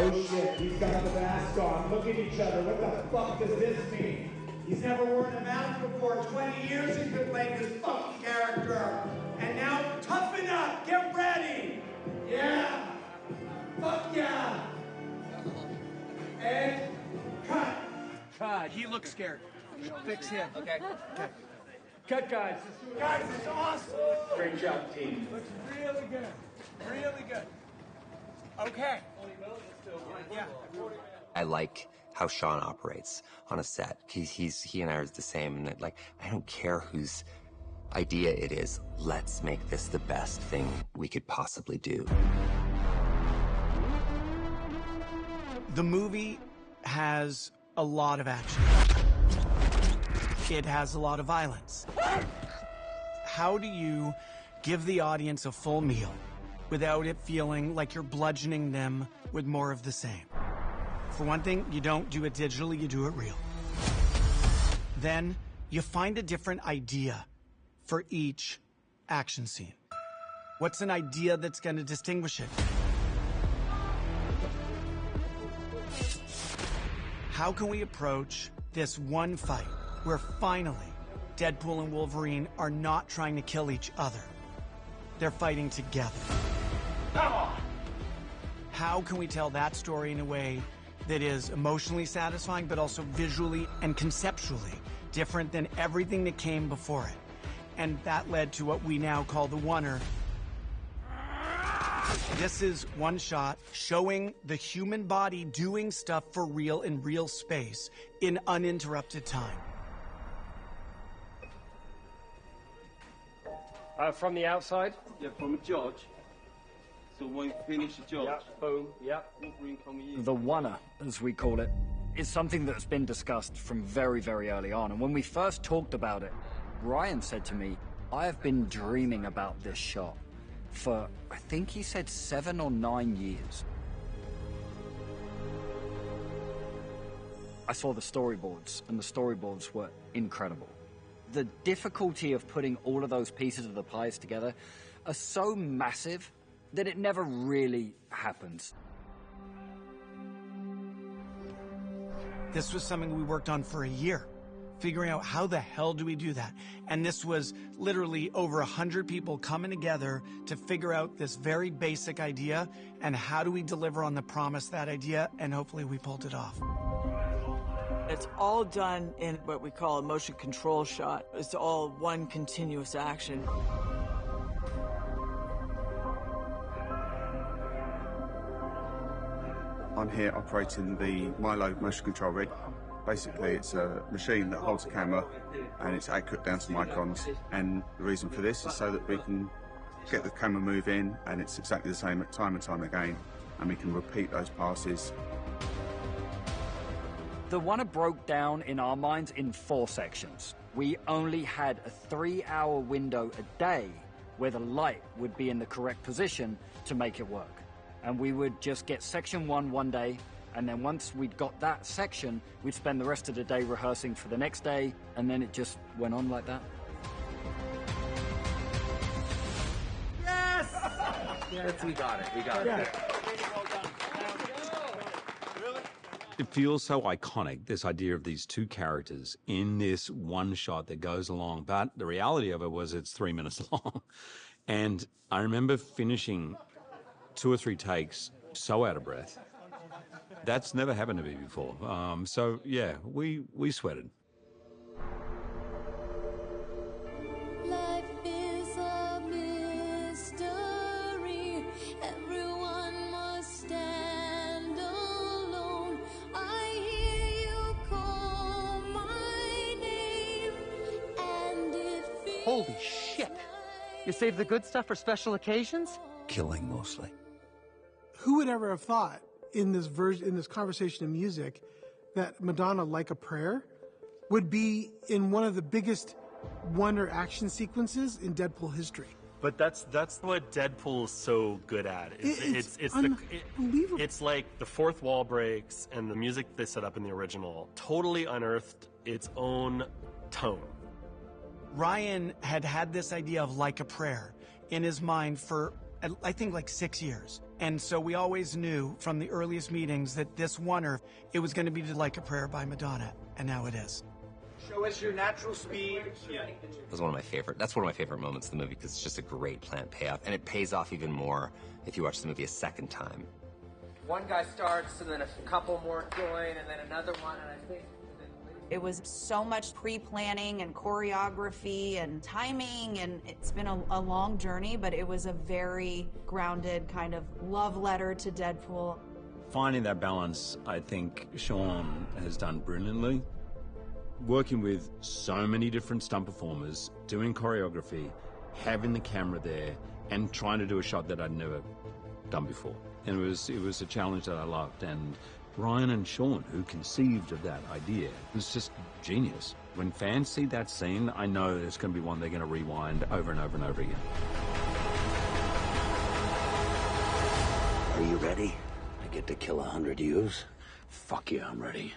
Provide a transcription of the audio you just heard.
Oh shit, he's got the mask on. Look at each other. What the fuck does this mean? He's never worn a mask before. 20 years he's been playing this fucking character. And now, toughen up. Get ready. Yeah. Fuck yeah. And cut. God, he looks scared. Fix him. Okay. Cut, guys. Guys, it's awesome. Great job, team. Looks really good. Really good. Okay. Yeah. I like how Sean operates on a set. He and I are the same, and like, I don't care whose idea it is. Let's make this the best thing we could possibly do. The movie has a lot of action. It has a lot of violence. How do you give the audience a full meal without it feeling like you're bludgeoning them with more of the same? For one thing, you don't do it digitally, you do it real. Then, you find a different idea for each action scene. What's an idea that's going to distinguish it? How can we approach this one fight where finally Deadpool and Wolverine are not trying to kill each other? They're fighting together. Come on! How can we tell that story in a way that is emotionally satisfying, but also visually and conceptually different than everything that came before it? And that led to what we now call the Oner. This is one shot showing the human body doing stuff for real in real space in uninterrupted time. From the outside? Yeah, from a judge. So when you finish the judge, Yep, boom, yep. Wolverine coming in. The Oner, as we call it, is something that's been discussed from very, very early on. And when we first talked about it, Ryan said to me, I have been dreaming about this shot for, I think he said 7 or 9 years. I saw the storyboards, and the storyboards were incredible. The difficulty of putting all of those pieces of the pies together are so massive that it never really happens. This was something we worked on for a year, figuring out how the hell do we do that? And this was literally over 100 people coming together to figure out this very basic idea and how do we deliver on the promise of that idea, and hopefully we pulled it off. It's all done in what we call a motion control shot. It's all one continuous action. I'm here operating the Milo motion control rig. Basically, it's a machine that holds a camera and it's accurate down to microns. And the reason for this is so that we can get the camera moving and it's exactly the same time and time again. And we can repeat those passes. The Oner broke down in our minds in 4 sections. We only had a 3-hour window a day where the light would be in the correct position to make it work. And we would just get section 1 one day, and then once we'd got that section, we'd spend the rest of the day rehearsing for the next day, and then it just went on like that. Yes! We got it. We got it. It feels so iconic, this idea of these two characters in this one shot that goes along. But the reality of it was it's 3 minutes long. And I remember finishing 2 or 3 takes so out of breath. That's never happened to me before. So, yeah, we sweated. Holy shit! You save the good stuff for special occasions? Killing mostly. Who would ever have thought in this conversation of music that Madonna, Like a Prayer, would be in one of the biggest Oner action sequences in Deadpool history? But that's what Deadpool is so good at. It's like the fourth wall breaks and the music they set up in the original totally unearthed its own tone. Ryan had this idea of Like a Prayer in his mind for I think like 6 years. And so we always knew from the earliest meetings that this oneer, it was going to be Like a Prayer by Madonna, and now it is. Show us your natural speed. That's one of my favorite moments of the movie because it's just a great planned payoff, and it pays off even more if you watch the movie a second time. One guy starts, and then a couple more join, and then another one, and I think... It was so much pre-planning and choreography and timing, and it's been a long journey, but it was a very grounded kind of love letter to Deadpool. Finding that balance, I think Sean has done brilliantly. Working with so many different stunt performers, doing choreography, having the camera there, and trying to do a shot that I'd never done before. And it was a challenge that I loved. And Ryan and Sean, who conceived of that idea, was just genius. When fans see that scene, I know it's going to be one they're going to rewind over and over and over again. Are you ready? I get to kill 100 yous? Fuck yeah, I'm ready.